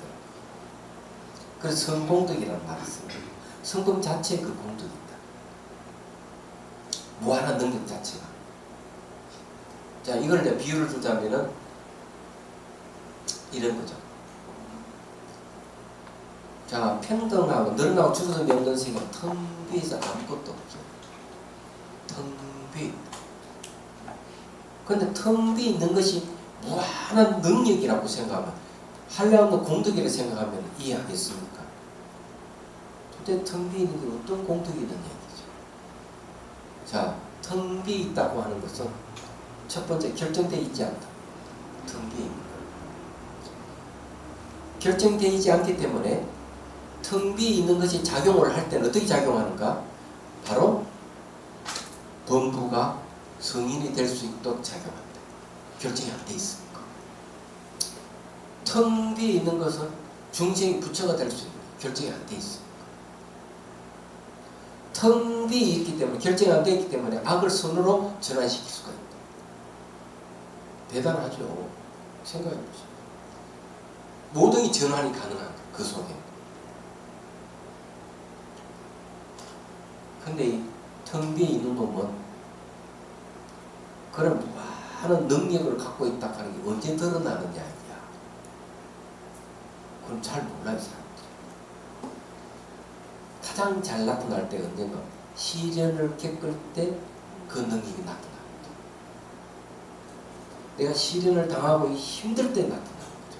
그래서 성공덕이라는 말을 씁니다. 성품 자체에 그 공덕이 있다. 무한한 능력 자체가. 자, 이걸 내가 비유를 주자면은 이런 거죠. 자, 평등하고 너른하고 줄어서 명동생은 텅 비어서 아무것도 없죠. 텅 비어. 근데 텅 비어 있는 것이 무한한 능력이라고 생각하면, 한량도 공덕이라고 생각하면 이해하겠습니까? 도대체 텅 비어 있는 게 어떤 공덕이 있는 얘기죠. 자, 텅 비어 있다고 하는 것은 첫 번째 결정되어 있지 않다. 텅 비어 있는 것. 결정되어 있지 않기 때문에 텅 비어 있는 것이 작용을 할 때는 어떻게 작용하는가? 바로 범부가 성인이 될 수 있도록 작용합니다. 결정이 안 돼 있으니까. 텅 비어 있는 것은 중생이 부처가 될 수 있는 결정이 안 돼 있으니까. 텅 비어 있기 때문에, 결정이 안 돼 있기 때문에 악을 선으로 전환시킬 수가 있다. 대단하죠. 생각해보세요. 모든 전환이 가능한 그 속에. 근데 이 텅 비어 있는 놈은 그런 무한한 능력을 갖고 있다 하는 게 언제 드러나느냐 이야. 그럼 잘 몰라요, 사람들이. 가장 잘 나타날 때가 언젠가 시련을 겪을 때 그 능력이 나타납니다. 내가 시련을 당하고 힘들 때 나타나는 거죠.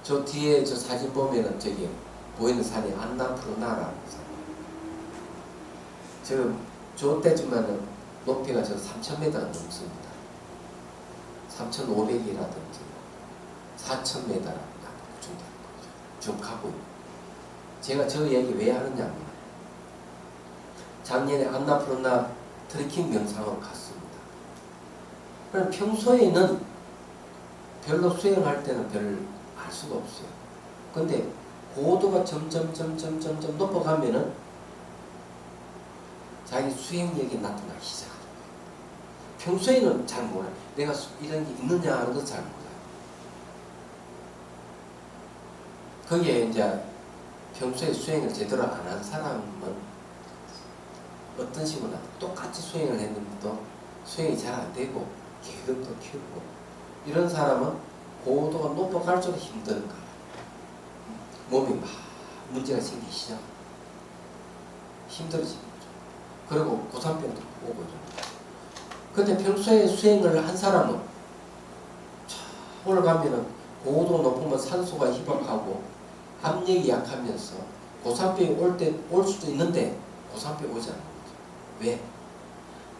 저 뒤에 저 사진 보면은 저기 보이는 산이 안나푸르나라는 산. 저 때쯤에는 높이가 저 3,000m가 넘습니다. 3,500이라든지 4,000m라고 그 정도 되는 거죠. 쭉 가고 있고. 제가 저 얘기 왜 하느냐면 작년에 안나푸르나 트레킹 명상으로 갔습니다. 그럼 평소에는 별로 수행할 때는 별 알 수가 없어요. 근데 고도가 점점 높아가면은 자기 수행력이 나타나기 시작합니다. 평소에는 잘 몰라요. 내가 이런 게 있느냐 하는 것 잘 몰라요. 거기에 이제 평소에 수행을 제대로 안 한 사람은 어떤 식으로 똑같이 수행을 했는데도 수행이 잘 안 되고 계급도 키우고 이런 사람은 고도가 높아갈수록 힘든 거예요. 몸이 막 문제가 생기기 시작. 힘들어지는 거죠. 그리고 고산병도 오고 이런 거죠. 근데 평소에 수행을 한 사람은 올라가면은 고도 높으면 산소가 희박하고 압력이 약하면서 고산병이 올 수도 있는데 고산병이 오지 않는 거죠. 왜?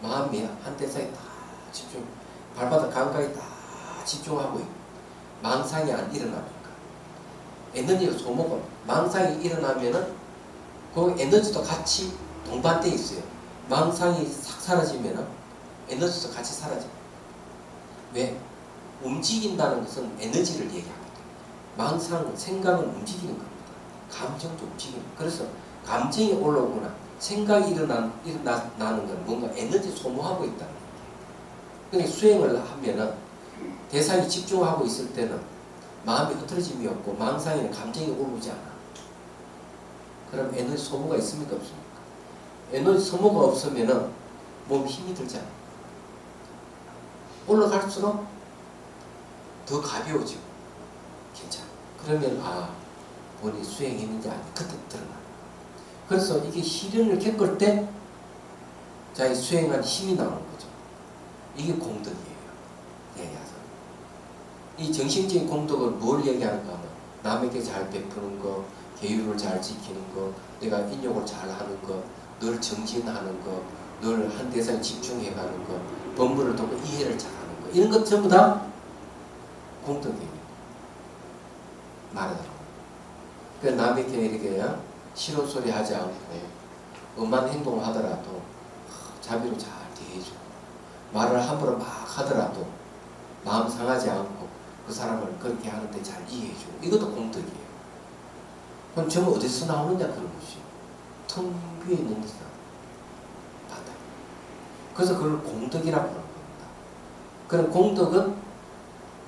마음이 한 대상에 다 집중, 발바닥 감각이 다 집중하고 있고 망상이 안 일어나니까 에너지가 소모가 망상이 일어나면은 그 에너지도 같이 동반되어 있어요. 망상이 싹 사라지면은 에너지도 같이 사라져요. 왜? 움직인다는 것은 에너지를 얘기합니다. 망상은 생각은 움직이는 겁니다. 감정도 움직이는 거예요. 그래서 감정이 올라오거나 생각이 일어나는 건 뭔가 에너지 소모하고 있다는 거예요. 그러니까 수행을 하면은 대상이 집중하고 있을 때는 마음이 흐트러짐이 없고 망상에는 감정이 오르지 않아. 그럼 에너지 소모가 있습니까? 없습니까? 에너지 소모가 없으면은 몸에 힘이 들잖아. 올라갈수록 더 가벼워지고 괜찮아. 그러면 본인이 수행했는지 아닌지 그때 드러나. 그래서 이게 시련을 겪을 때 자기 수행한 힘이 나오는 거죠. 이게 공덕이에요. 얘기하자. 이 정신적인 공덕을 뭘 얘기하는가 하면 남에게 잘 베푸는 거, 계율을 잘 지키는 거, 내가 인욕을 잘 하는 거, 늘 정진하는 거, 늘 한 대상에 집중해 가는 거, 법문을 듣고 이해를 잘 하는 거, 이런 것 전부 다 공덕이에요. 말하자면. 그 남에게 이렇게 싫은 소리 하지 않고 엄한 행동을 하더라도 자비로 잘 대해주고 말을 함부로 막 하더라도 마음 상하지 않고 그 사람을 그렇게 하는데 잘 이해해주고 이것도 공덕이에요. 그럼 전부 어디서 나오느냐 그런 것이 텅 비어 있는 데서 바다요. 그래서 그걸 공덕이라고 하는 겁니다. 그럼 공덕은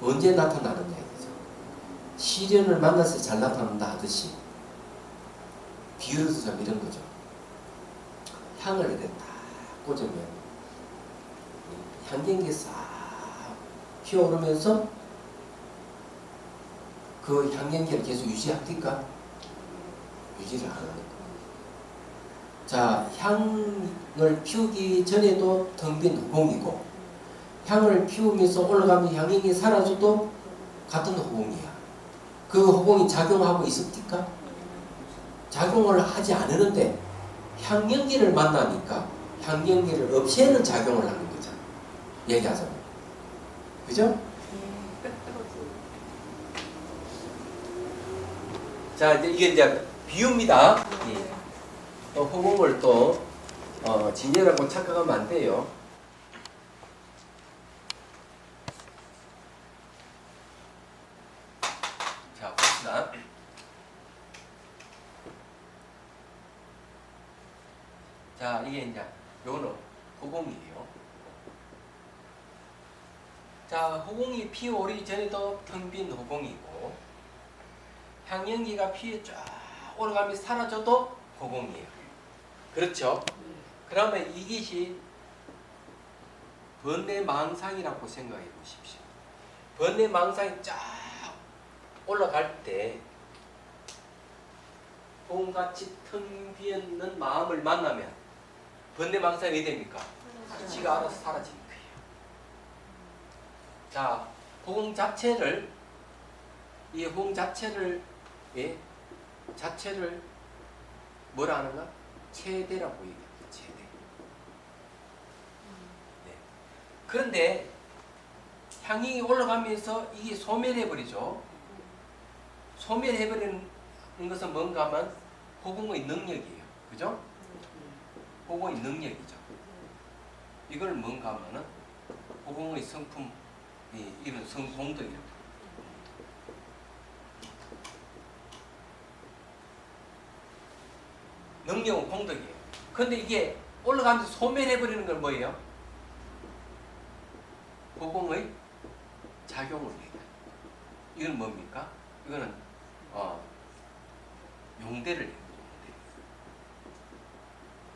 언제 나타나느냐 이거죠. 시련을 만나서 잘 나타난다 하듯이 비유를 들자면 이런 거죠. 향을 이렇게 딱 꽂으면 향경기에 싹 피어오르면서 그 향경기를 계속 유지합니까? 유지를 안 하는 거예요. 자, 향을 피우기 전에도 텅 빈 허공이고 향을 피우면서 올라가면 향경이 사라져도 같은 허공이야. 그 허공이 작용하고 있습니까? 작용을 하지 않으는데 향연기를 만나니까 향연기를 없애는 작용을 하는 거죠. 얘기하자면. 그죠? 자, 이게 이제 비유입니다. 또 허공을 또 진리라고 착각하면 안 돼요. 자, 봅시다. 자, 이게 이제 요거는 허공이에요. 자, 허공이 피어오르기 전에도 텅 빈 허공이고 향연기가 피에 쫙 올라가면서 사라져도 허공이에요. 그렇죠? 그러면 이것이 번뇌망상이라고 생각해 보십시오. 번뇌망상이 쫙 올라갈 때 허공같이 텅 비었는 마음을 만나면 번뇌망상이 어떻게 됩니까? 지가 알아서 사라지는 거예요. 자, 허공 자체를 이 허공 자체를 자체를 뭐라 하는가? 체대라고 얘기합니다. 체대. 네. 그런데 향이 올라가면서 이게 소멸해버리죠. 소멸해버리는 것은 뭔가 하면 허공의 능력이에요. 그죠? 호공의 능력이죠. 이걸 뭔가 하면은 호공의 성품, 이런 성공덕이라고. 능력은 공덕이에요. 근데 이게 올라가면서 소멸해버리는 건 뭐예요? 호공의 작용을 얘기해요. 이건 뭡니까? 이거는 용대를 해요.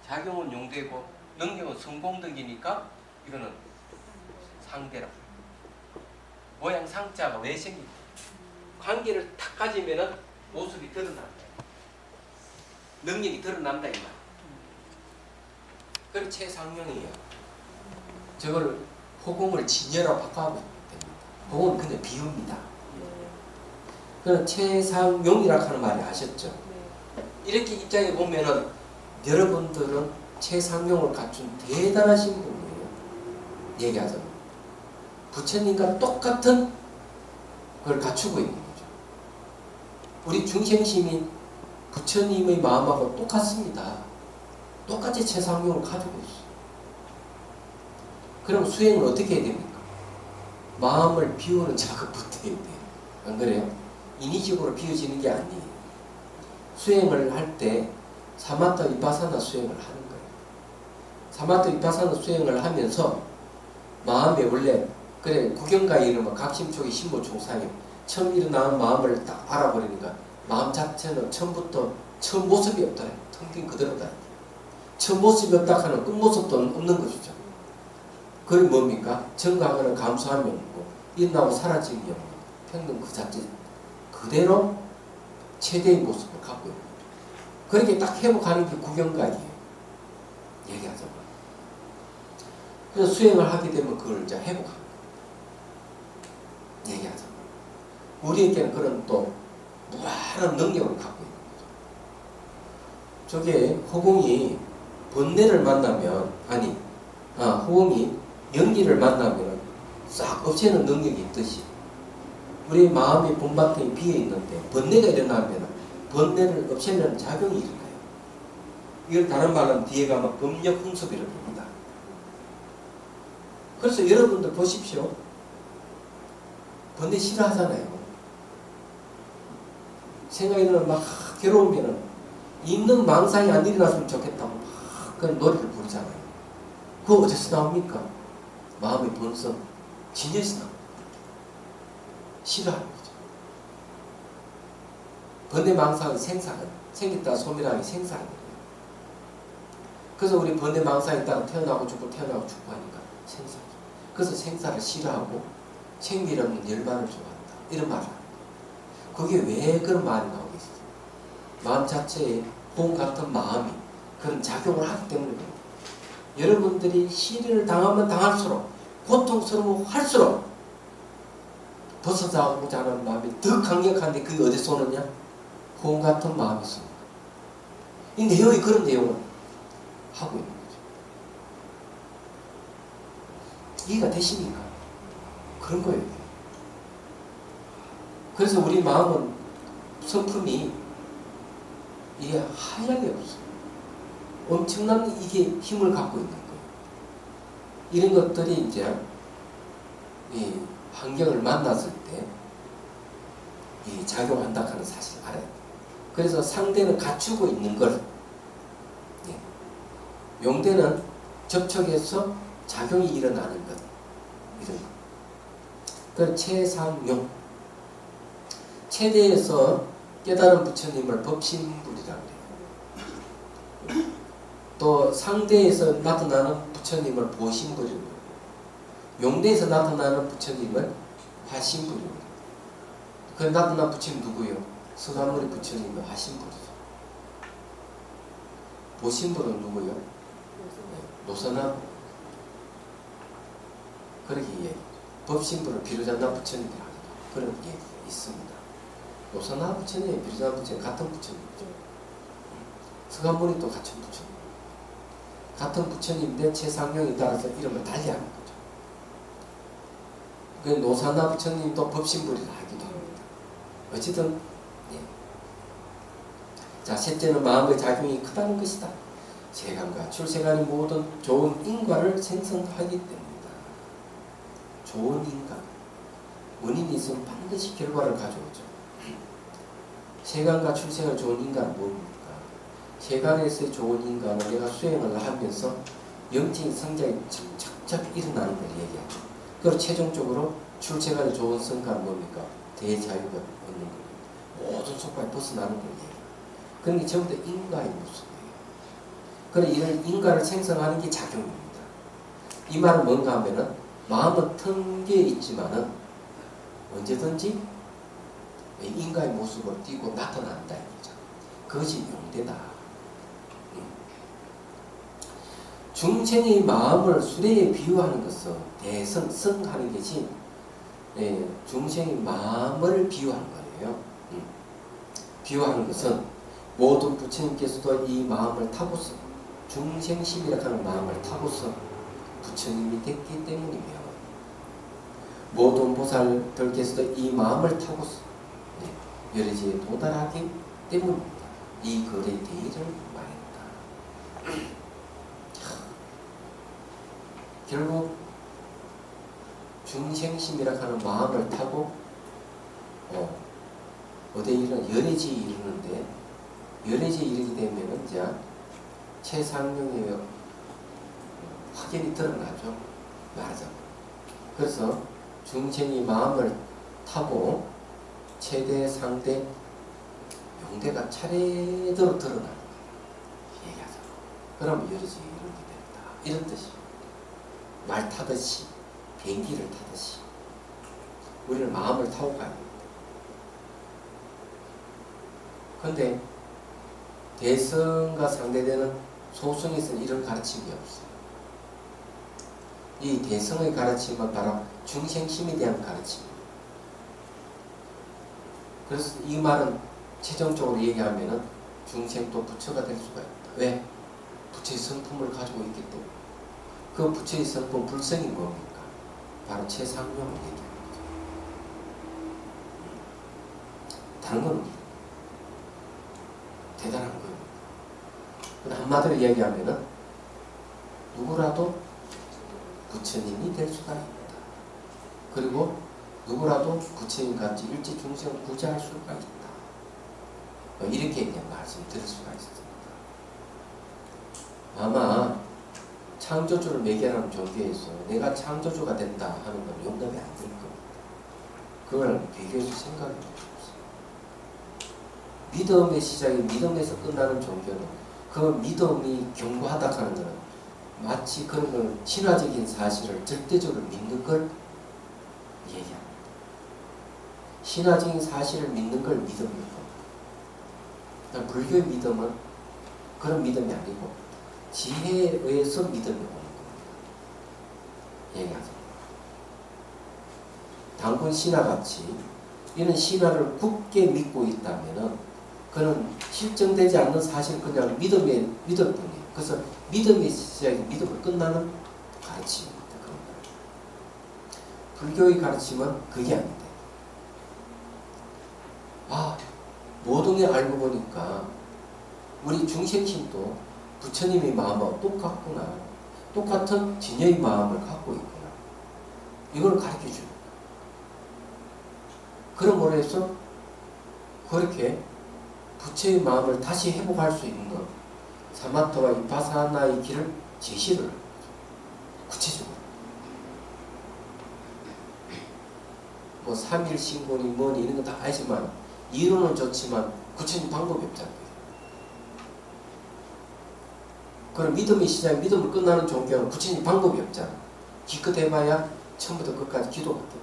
작용은 용대고 능력은 성공덕이니까 이거는 상대라고. 모양 상자가 왜 생깁니까? 관계를 탁 가지면은 모습이 드러난다. 능력이 드러난다 이 말. 그럼 최상용이에요. 저걸 호공을 진여로 바꿔하면 됩니다. 호공은 그냥 비유입니다. 그럼 최상용이라고 하는 말이 아셨죠? 이렇게 입장에 보면은 여러분들은 최상용을 갖춘 대단하신 분이에요. 얘기하자면 부처님과 똑같은 걸 갖추고 있는 거죠. 우리 중생심이 부처님의 마음하고 똑같습니다. 똑같이 최상용을 가지고 있어요. 그럼 수행을 어떻게 해야 됩니까? 마음을 비우는 작업부터 해야 돼요. 안 그래요? 인위적으로 비워지는 게 아니에요. 수행을 할 때 사마타 위파사나 수행을 하는 거예요. 사마타 위파사나 수행을 하면서 마음에 원래 그래 구경가에 이르면 각심초기 신모총상에 처음 일어나는 마음을 딱 알아버리니까 마음 자체는 처음부터 처음 모습이 없더래. 텅빈 그대로다. 처음 모습이 없다 하는 끝모습도 없는 것이죠. 그게 뭡니까? 증가하거나 감소함이 없고 일어나고 사라짐이 없고 평등 그 자체 그대로 최대의 모습을 갖고 있는 거죠. 그렇게 딱 회복하는 게 구경가이에요. 얘기하자면. 그래서 수행을 하게 되면 그걸 이제 회복합니다. 얘기하자면. 우리에게는 그런 또 무한한 능력을 갖고 있는 거죠. 저게 호공이 번뇌를 만나면 호공이 연기를 만나면 싹 없애는 능력이 있듯이 우리 마음의 본바탕이 비어있는데 번뇌가 일어나면 번뇌를 없애는 작용이 일어나요. 이걸 다른 말은 뒤에 가면 법력 흥습이라고 합니다. 그래서 여러분들 보십시오. 번뇌 싫어하잖아요. 생각이 일어나면 막 괴로우면 있는 망상이 안 일어났으면 좋겠다고 막 그런 노래를 부르잖아요. 그거 어디서 나옵니까? 마음의 본성, 진에서 나옵니다. 싫어하는 거죠. 번뇌 망상의 생사는 생겼다 소멸하기 생사는 거예요. 그래서 우리 번뇌 망상에 따라 태어나고 죽고 태어나고 죽고 하니까 생사죠. 그래서 생사를 싫어하고 생길 없는 열반을 좋아한다. 이런 말을 합니다. 그게 왜 그런 말이 나오겠어요? 마음 자체에 봄 같은 마음이 그런 작용을 하기 때문에 그래요. 여러분들이 시련을 당하면 당할수록 고통스러워 할수록 벗어나고자 하는 마음이 더 강력한데 그게 어디서 오느냐? 봄 같은 마음이 있습니다. 이 내용이 그런 내용을 하고 있는 거죠. 이해가 되십니까? 그런 거예요. 그래서 우리 마음은 성품이 이게 한량이 없어요. 엄청난 이게 힘을 갖고 있는 거예요. 이런 것들이 이제 이 환경을 만났을 때 이 작용한다 하는 사실을 알아요. 그래서 상대는 갖추고 있는 걸 용대는 접촉해서 작용이 일어나는 것 이런 것. 그 최상용 최대에서 깨달은 부처님을 법신불이라고 해요. 또 상대에서 나타나는 부처님을 보신불이라고 해요. 용대에서 나타나는 부처님을 화신불이라고 해요. 그 나타난 부처님 누구요? 서가모니 부처님의 화신불이죠. 보신불은 누구요? 노선한 그렇게 얘기해요. 법신불은 비로자나 부처님이라고 해요. 그런 얘기 있습니다. 노선한 부처님, 비로자나 부처님 같은 부처님이죠. 서가모니 또 같은 부처님. 같은 부처님인데 최상용에 따라서 이름을 달리하는 거죠. 그 노사나 부처님도 법신불이라 하기도 합니다. 어쨌든 자, 셋째는 마음의 작용이 크다는 것이다. 세간과 출세간의 모든 좋은 인과를 생성하기 때문이다. 좋은 인과. 원인이 있으면 반드시 결과를 가져오죠. 세간과 출세가 좋은 인간은 뭡니까? 세간에서의 좋은 인간은 내가 수행을 하면서 영적인 성장이 착착 일어나는 걸 얘기하죠. 그리고 최종적으로 출세간의 좋은 성과는 뭡니까? 대자유가 얻는 거예요. 모든 속박에 벗어나는 걸 얘기해요. 그런 게 전부 다 인과의 모습이에요. 그래 이런 인과를 생성하는 게 작용입니다. 이 말은 뭔가 하면은 마음은 튼 게 있지만은 언제든지 인과의 모습으로 띄고 나타난다 이거죠. 그것이 용대다. 중생의 마음을 수레에 비유하는 것은 대성하는 것이 중생의 마음을 비유하는 거예요. 비유하는 것은 모든 부처님께서도 이 마음을 타고서 중생심이라고 하는 마음을 타고서 부처님이 됐기 때문이며 모든 보살들께서도 이 마음을 타고서 열애지에 도달하기 때문입니다. 이 거래 대의를 말했다. 결국 중생심이라고 하는 마음을 타고 어디에 이르는 열애지에 이르는데 열애지에 이르게 되면은 이제 최상용의 확연히 드러나죠. 말하자면. 그래서 중생이 마음을 타고 최대, 상대, 용대가 차례대로 드러나는 거예요. 얘기하자. 그럼 열애지에 이르게 된다. 이런 뜻이. 말 타듯이, 비행기를 타듯이 우리는 마음을 타고 가야 됩니다. 그런데 대성과 상대되는 소승에서는 이런 가르침이 없어요. 이 대성의 가르침은 바로 중생심에 대한 가르침입니다. 그래서 이 말은 최종적으로 얘기하면은 중생도 부처가 될 수가 있다. 왜? 부처의 성품을 가지고 있기 때문에. 그 부처의 성품 불성이 뭡니까? 바로 최상용을 얘기하는 거죠. 다른 건 없습니다. 대단한 거예요. 한마디로 얘기하면은 누구라도 부처님이 될 수가 있다. 그리고 누구라도 부처님 같이 일체 중생을 구제할 수가 있다. 이렇게 그냥 말씀드릴 수가 있습니다. 아마 창조주를 매개하는 종교에서 내가 창조주가 된다 하는 건 용납이 안 될 겁니다. 그걸 비교해서 생각해 보십시오. 믿음의 시작이 믿음에서 끝나는 종교는 그 믿음이 견고하다 하는 것은 마치 그런 걸 신화적인 사실을 절대적으로 믿는 걸 얘기합니다. 신화적인 사실을 믿는 걸 믿음입니다. 불교의 믿음은 그런 믿음이 아니고 지혜에 의해서 믿음이 오는 겁니다. 얘기하죠. 단군 신화같이 이런 신화를 굳게 믿고 있다면은 그는 실증되지 않는 사실 그냥 믿을 뿐이에요. 그래서 믿음의 시작이 믿음을 끝나는 가르침입니다. 불교의 가르침은 그게 아닌데 모든 게 알고 보니까 우리 중생심도 부처님의 마음하고 똑같구나. 똑같은 진여의 마음을 갖고 있구나. 이걸 가르쳐 줍니다. 그럼으로 해서 그렇게 부처의 마음을 다시 회복할 수 있는 사마타와 비파사나의 길을 제시를 합니다. 구체적으로. 뭐 3일 신고니 뭐니 이런 거 다 알지만 이론은 좋지만 구체적인 방법이 없잖아요. 그럼 믿음의 시작, 믿음을 끝나는 종교는 구체적인 방법이 없잖아. 기껏 해봐야 처음부터 끝까지 기도밖에 없어.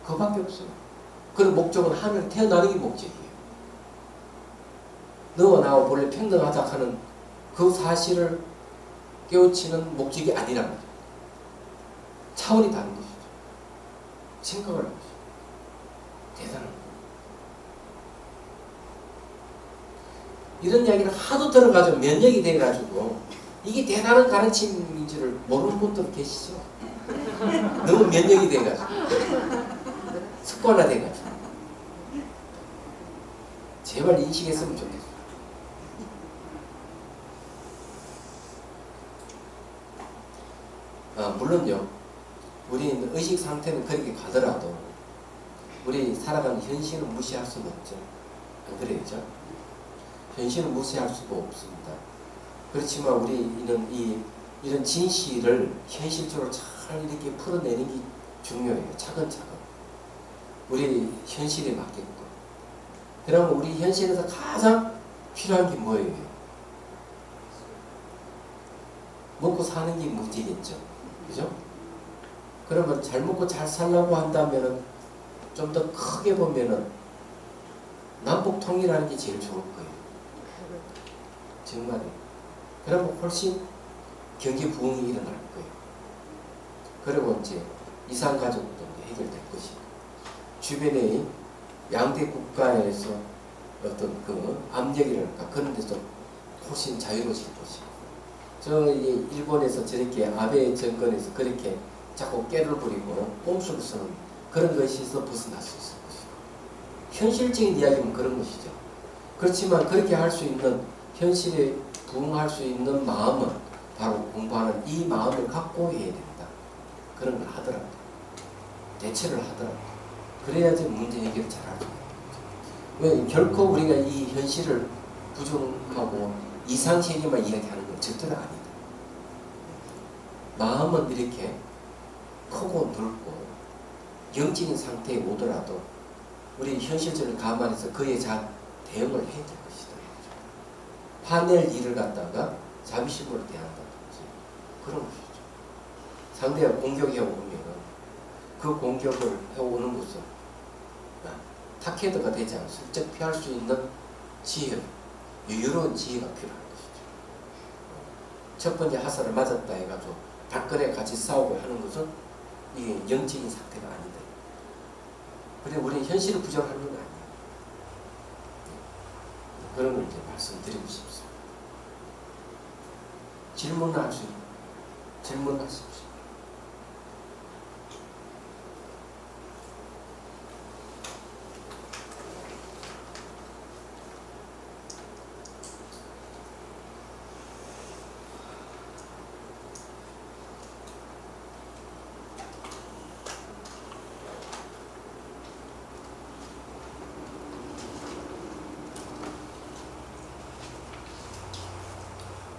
그거밖에 없어요. 그런 목적은 하늘에 태어나는 게 목적이에요. 너와 나와 본래 평등하다 하는 그 사실을 깨우치는 목적이 아니란 말이에요. 차원이 다른 것이죠. 생각을 해보죠. 대단한 거예요. 이런 이야기를 하도 들어가지고 면역이 돼가지고 이게 대단한 가르침인지를 모르는 분들 계시죠? 너무 면역이 돼가지고 습관화 돼가지고 제발 인식했으면 좋겠어요. 물론요, 우리 의식 상태는 그렇게 가더라도 우리 살아가는 현실은 무시할 수는 없죠. 안 그래요? 현실은 무시할 수가 없습니다. 그렇지만 우리는 이런 진실을 현실적으로 잘 이렇게 풀어내는 게 중요해요. 차근차근. 우리 현실에 맞게끔. 그러면 우리 현실에서 가장 필요한 게 뭐예요? 먹고 사는 게 문제겠죠. 그죠? 그러면 잘 먹고 잘 살려고 한다면은 좀 더 크게 보면은 남북 통일하는 게 제일 좋을 거예요. 정말요. 그러면 훨씬 경제 부흥이 일어날 거예요. 그리고 이제 이산가족도 해결될 것이고, 주변에 양대 국가에서 어떤 그 압력이랄까 그런 데서 훨씬 자유로워질 것이고, 저 일본에서 저렇게 아베 정권에서 그렇게 자꾸 깨를 부리고 꼼수를 쓰는 그런 것에서 벗어날 수 있을 것이고, 현실적인 이야기는 그런 것이죠. 그렇지만 그렇게 할 수 있는, 현실에 부응할 수 있는 마음은 바로 공부하는 이 마음을 갖고 해야 된다. 그런 걸 하더라도, 대처를 하더라도, 그래야지 문제 해결을 잘하죠. 왜 결코 우리가 이 현실을 부정하고 이상세계만 이야기하는 건 절대로 아니다. 마음은 이렇게 크고 넓고 영적인 상태에 오더라도 우리 현실적으로 감안해서 그에 잘 대응을 해야 될 것이다. 화낼 일을 갖다가 자비심으로 대한다든지 그런 것이죠. 상대가 공격해 오면 그 공격을 해오는 것은 탁헤드가 되지 않고 슬쩍 피할 수 있는 지혜, 여유로운 지혜가 필요한 것이죠. 첫 번째 화살을 맞았다 해가지고 박근혜 같이 싸우고 하는 것은 이게 영적인 상태가 아니다. 그래 우리는 현실을 부정하는 건 아니에요. 그런 걸 이제 말씀드리고 싶습니다. 질문할 수 있는 질문하십시오.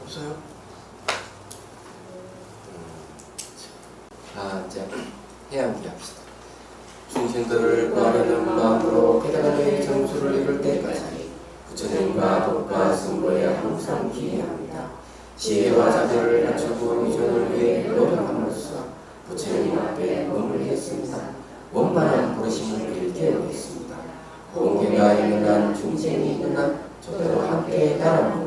없어요? 이제 해양기 합시다. 중생들을 구하려는 마음으로 깨달음의 정수를 이룰 때까지 부처님과 법과 승부에 항상 기해합니다. 지혜와 자세를 갖추고 이전을 위해 노력함으로써 부처님 앞에 머물겠습니다. 원만한 부르심을 일깨우겠습니다. 공경과 있는 한 중생이 있는 한 저도 함께 따라옵니다.